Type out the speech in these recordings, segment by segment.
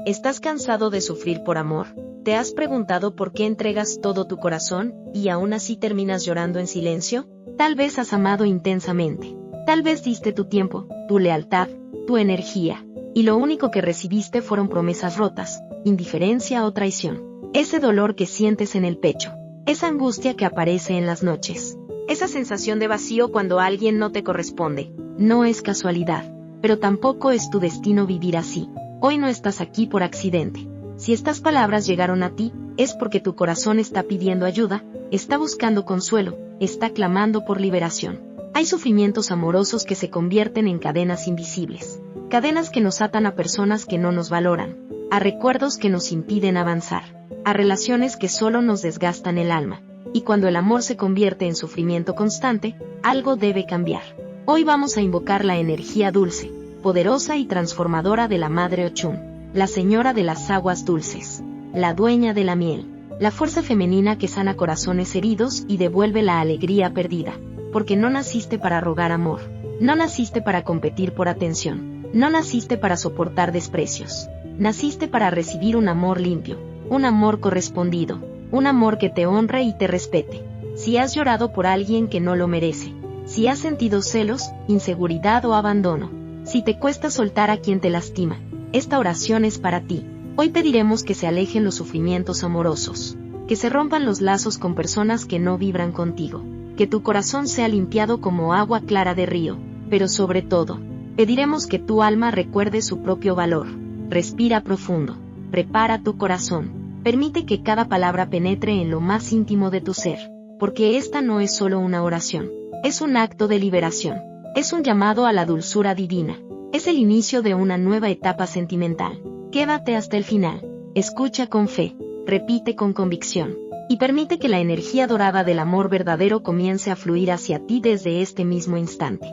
¿Estás cansado de sufrir por amor? ¿Te has preguntado por qué entregas todo tu corazón, y aún así terminas llorando en silencio? Tal vez has amado intensamente. Tal vez diste tu tiempo, tu lealtad, tu energía, y lo único que recibiste fueron promesas rotas, indiferencia o traición. Ese dolor que sientes en el pecho, esa angustia que aparece en las noches, esa sensación de vacío cuando alguien no te corresponde, no es casualidad, pero tampoco es tu destino vivir así. Hoy no estás aquí por accidente. Si estas palabras llegaron a ti, es porque tu corazón está pidiendo ayuda, está buscando consuelo, está clamando por liberación. Hay sufrimientos amorosos que se convierten en cadenas invisibles. Cadenas que nos atan a personas que no nos valoran, a recuerdos que nos impiden avanzar, a relaciones que solo nos desgastan el alma. Y cuando el amor se convierte en sufrimiento constante, algo debe cambiar. Hoy vamos a invocar la energía dulce, poderosa y transformadora de la Madre Ochun, la Señora de las Aguas Dulces, la dueña de la miel, la fuerza femenina que sana corazones heridos y devuelve la alegría perdida. Porque no naciste para rogar amor, no naciste para competir por atención, no naciste para soportar desprecios, naciste para recibir un amor limpio, un amor correspondido, un amor que te honre y te respete. Si has llorado por alguien que no lo merece, si has sentido celos, inseguridad o abandono, si te cuesta soltar a quien te lastima, esta oración es para ti. Hoy pediremos que se alejen los sufrimientos amorosos, que se rompan los lazos con personas que no vibran contigo, que tu corazón sea limpiado como agua clara de río, pero sobre todo, pediremos que tu alma recuerde su propio valor. Respira profundo, prepara tu corazón, permite que cada palabra penetre en lo más íntimo de tu ser, porque esta no es solo una oración, es un acto de liberación, es un llamado a la dulzura divina, es el inicio de una nueva etapa sentimental. Quédate hasta el final, escucha con fe, repite con convicción, y permite que la energía dorada del amor verdadero comience a fluir hacia ti desde este mismo instante.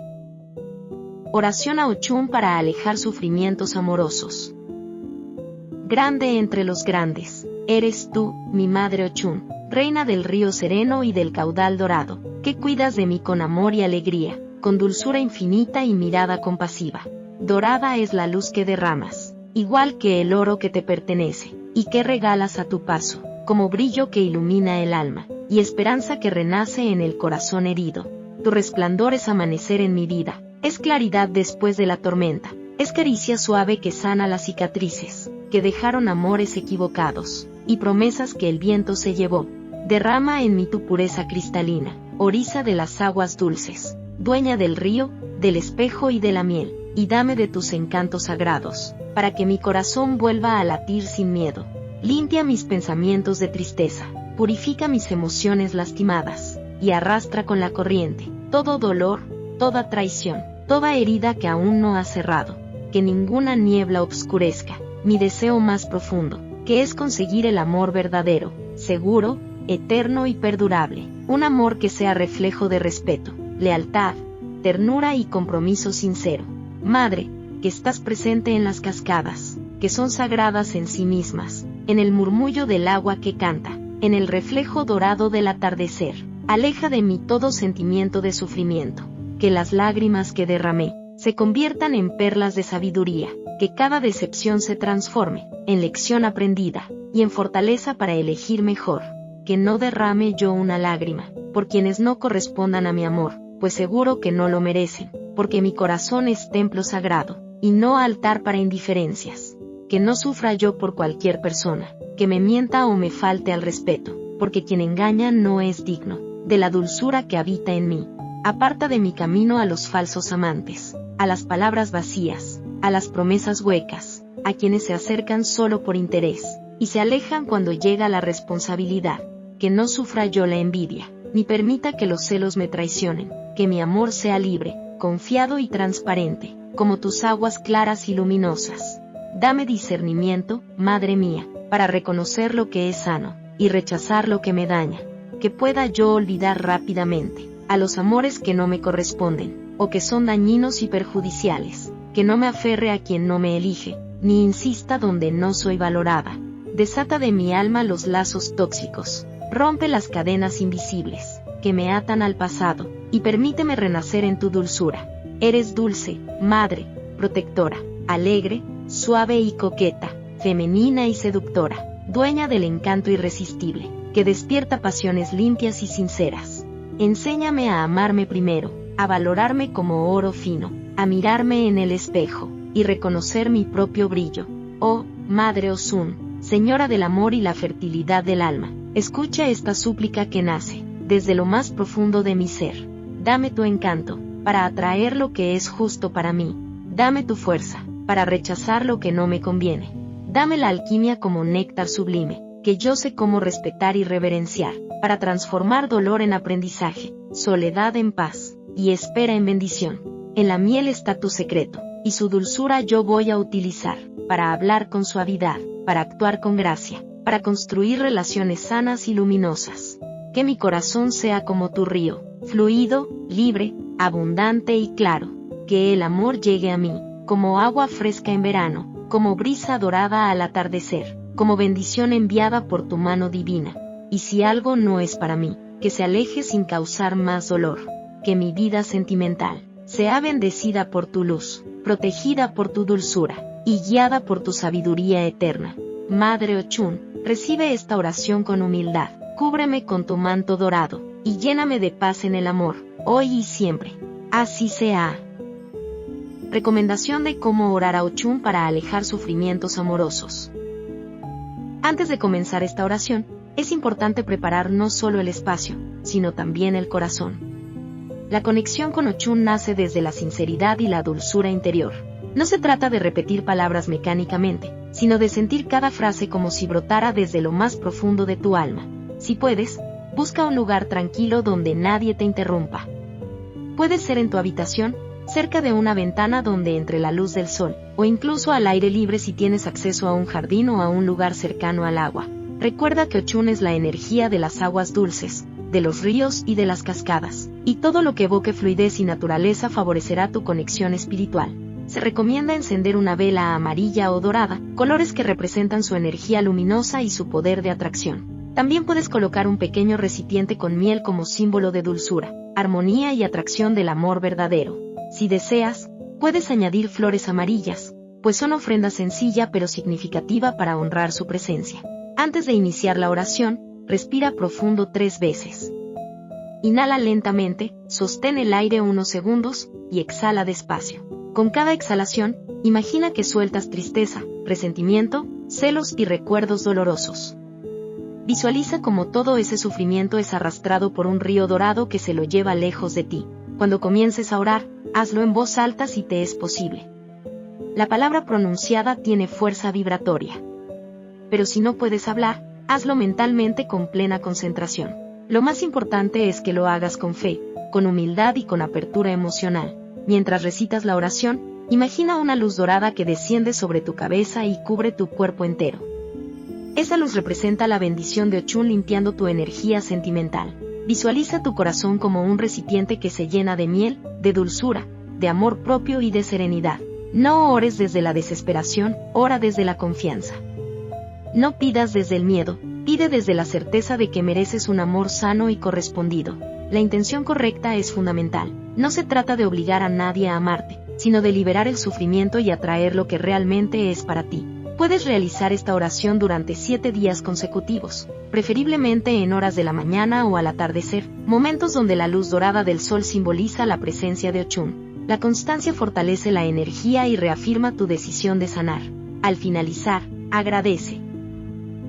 Oración a Ochun para alejar sufrimientos amorosos. Grande entre los grandes, eres tú, mi Madre Ochun, reina del río sereno y del caudal dorado, que cuidas de mí con amor y alegría, con dulzura infinita y mirada compasiva. Dorada es la luz que derramas, igual que el oro que te pertenece, y que regalas a tu paso, como brillo que ilumina el alma, y esperanza que renace en el corazón herido. Tu resplandor es amanecer en mi vida, es claridad después de la tormenta, es caricia suave que sana las cicatrices, que dejaron amores equivocados, y promesas que el viento se llevó. Derrama en mí tu pureza cristalina, orisa de las aguas dulces, dueña del río, del espejo y de la miel, y dame de tus encantos sagrados, para que mi corazón vuelva a latir sin miedo. Limpia mis pensamientos de tristeza, purifica mis emociones lastimadas, y arrastra con la corriente todo dolor, toda traición, toda herida que aún no ha cerrado. Que ninguna niebla obscurezca mi deseo más profundo, que es conseguir el amor verdadero, seguro, eterno y perdurable. Un amor que sea reflejo de respeto, lealtad, ternura y compromiso sincero. Madre, que estás presente en las cascadas, que son sagradas en sí mismas, en el murmullo del agua que canta, en el reflejo dorado del atardecer. Aleja de mí todo sentimiento de sufrimiento, que las lágrimas que derramé se conviertan en perlas de sabiduría, que cada decepción se transforme en lección aprendida y en fortaleza para elegir mejor. Que no derrame yo una lágrima por quienes no correspondan a mi amor, pues seguro que no lo merecen, porque mi corazón es templo sagrado y no altar para indiferencias. Que no sufra yo por cualquier persona que me mienta o me falte al respeto, porque quien engaña no es digno de la dulzura que habita en mí. Aparta de mi camino a los falsos amantes, a las palabras vacías, a las promesas huecas, a quienes se acercan solo por interés, y se alejan cuando llega la responsabilidad. Que no sufra yo la envidia, ni permita que los celos me traicionen, que mi amor sea libre, confiado y transparente, como tus aguas claras y luminosas. Dame discernimiento, Madre mía, para reconocer lo que es sano, y rechazar lo que me daña. Que pueda yo olvidar rápidamente a los amores que no me corresponden, o que son dañinos y perjudiciales. Que no me aferre a quien no me elige, ni insista donde no soy valorada. Desata de mi alma los lazos tóxicos, rompe las cadenas invisibles que me atan al pasado, y permíteme renacer en tu dulzura. Eres dulce, Madre, protectora, alegre, suave y coqueta, femenina y seductora, dueña del encanto irresistible, que despierta pasiones limpias y sinceras. Enséñame a amarme primero, a valorarme como oro fino, a mirarme en el espejo, y reconocer mi propio brillo. Oh, Madre Oshun, Señora del amor y la fertilidad del alma, escucha esta súplica que nace desde lo más profundo de mi ser. Dame tu encanto, para atraer lo que es justo para mí. Dame tu fuerza, para rechazar lo que no me conviene. Dame la alquimia como néctar sublime, que yo sé cómo respetar y reverenciar, para transformar dolor en aprendizaje, soledad en paz, y espera en bendición. En la miel está tu secreto, y su dulzura yo voy a utilizar, para hablar con suavidad, para actuar con gracia, para construir relaciones sanas y luminosas. Que mi corazón sea como tu río, fluido, libre, abundante y claro. Que el amor llegue a mí, como agua fresca en verano, como brisa dorada al atardecer, como bendición enviada por tu mano divina. Y si algo no es para mí, que se aleje sin causar más dolor. Que mi vida sentimental sea bendecida por tu luz, protegida por tu dulzura, y guiada por tu sabiduría eterna. Madre Ochun, recibe esta oración con humildad, cúbreme con tu manto dorado, y lléname de paz en el amor, hoy y siempre. Así sea. Recomendación de cómo orar a Ochun para alejar sufrimientos amorosos. Antes de comenzar esta oración, es importante preparar no solo el espacio, sino también el corazón. La conexión con Ochun nace desde la sinceridad y la dulzura interior. No se trata de repetir palabras mecánicamente, sino de sentir cada frase como si brotara desde lo más profundo de tu alma. Si puedes, busca un lugar tranquilo donde nadie te interrumpa. Puede ser en tu habitación, cerca de una ventana donde entre la luz del sol, o incluso al aire libre si tienes acceso a un jardín o a un lugar cercano al agua. Recuerda que Ochun es la energía de las aguas dulces, de los ríos y de las cascadas, y todo lo que evoque fluidez y naturaleza favorecerá tu conexión espiritual. Se recomienda encender una vela amarilla o dorada, colores que representan su energía luminosa y su poder de atracción. También puedes colocar un pequeño recipiente con miel como símbolo de dulzura, armonía y atracción del amor verdadero. Si deseas, puedes añadir flores amarillas, pues son ofrenda sencilla pero significativa para honrar su presencia. Antes de iniciar la oración, respira profundo 3 veces. Inhala lentamente, sostén el aire unos segundos, y exhala despacio. Con cada exhalación, imagina que sueltas tristeza, resentimiento, celos y recuerdos dolorosos. Visualiza cómo todo ese sufrimiento es arrastrado por un río dorado que se lo lleva lejos de ti. Cuando comiences a orar, hazlo en voz alta si te es posible. La palabra pronunciada tiene fuerza vibratoria. Pero si no puedes hablar, hazlo mentalmente con plena concentración. Lo más importante es que lo hagas con fe, con humildad y con apertura emocional. Mientras recitas la oración, imagina una luz dorada que desciende sobre tu cabeza y cubre tu cuerpo entero. Esa luz representa la bendición de Ochun limpiando tu energía sentimental. Visualiza tu corazón como un recipiente que se llena de miel, de dulzura, de amor propio y de serenidad. No ores desde la desesperación, ora desde la confianza. No pidas desde el miedo, pide desde la certeza de que mereces un amor sano y correspondido. La intención correcta es fundamental. No se trata de obligar a nadie a amarte, sino de liberar el sufrimiento y atraer lo que realmente es para ti. Puedes realizar esta oración durante 7 días consecutivos, preferiblemente en horas de la mañana o al atardecer, momentos donde la luz dorada del sol simboliza la presencia de Ochun. La constancia fortalece la energía y reafirma tu decisión de sanar. Al finalizar, agradece.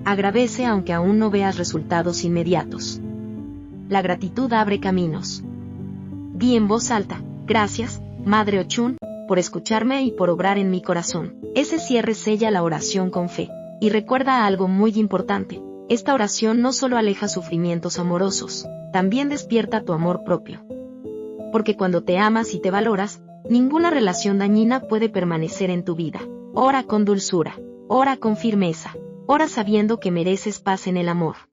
Agradece aunque aún no veas resultados inmediatos. La gratitud abre caminos. Di en voz alta, gracias, Madre Ochun, por escucharme y por obrar en mi corazón. Ese cierre sella la oración con fe. Y recuerda algo muy importante, esta oración no solo aleja sufrimientos amorosos, también despierta tu amor propio. Porque cuando te amas y te valoras, ninguna relación dañina puede permanecer en tu vida. Ora con dulzura, ora con firmeza, ora sabiendo que mereces paz en el amor.